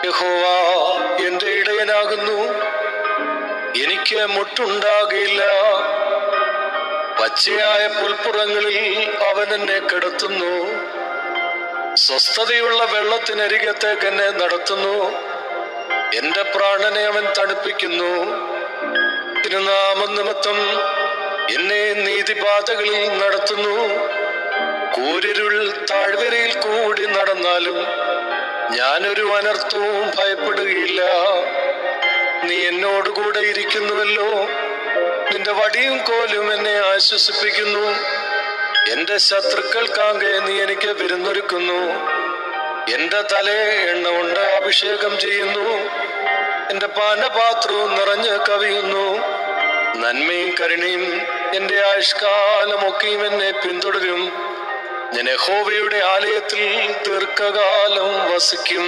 യഹോവ എന്റെ ഇടയനാകുന്നു, എനിക്ക് മുട്ടുണ്ടാകില്ല. പച്ചയായ പുൽപ്പുറങ്ങളിൽ അവൻ എന്നെ കിടത്തുന്നു, സ്വസ്ഥതയുള്ള വെള്ളത്തിനരികത്തേക്ക് എന്നെ നടത്തുന്നു. എന്റെ പ്രാണനെ അവൻ തണുപ്പിക്കുന്നു. തിരുനാമനിമിത്തം എന്നെ നീതിപാതകളിൽ നടത്തുന്നു. കൂരിരുൾ താഴ്വരയിൽ കൂടി നടന്നാലും ഞാനൊരു അനർത്ഥവും ഭയപ്പെടുകയില്ല. നീ എന്നോടുകൂടെ ഇരിക്കുന്നുവല്ലോ, നിന്റെ വടിയും കോലും എന്നെ ആശ്വസിപ്പിക്കുന്നു. എന്റെ ശത്രുക്കൾക്കാകെ നീ എനിക്ക് വിരുന്നൊരുക്കുന്നു. എന്റെ തലയെ എണ്ണ കൊണ്ട് അഭിഷേകം ചെയ്യുന്നു, എന്റെ പാനപാത്രവും നിറഞ്ഞ് കവിയുന്നു. നന്മയും കരുണയും എന്റെ ആയുഷ്കാലമൊക്കെയും എന്നെ പിന്തുടരും. ഞാൻ യഹോവയുടെ ആലയത്തിൽ ദീർഘകാലം വസിക്കും.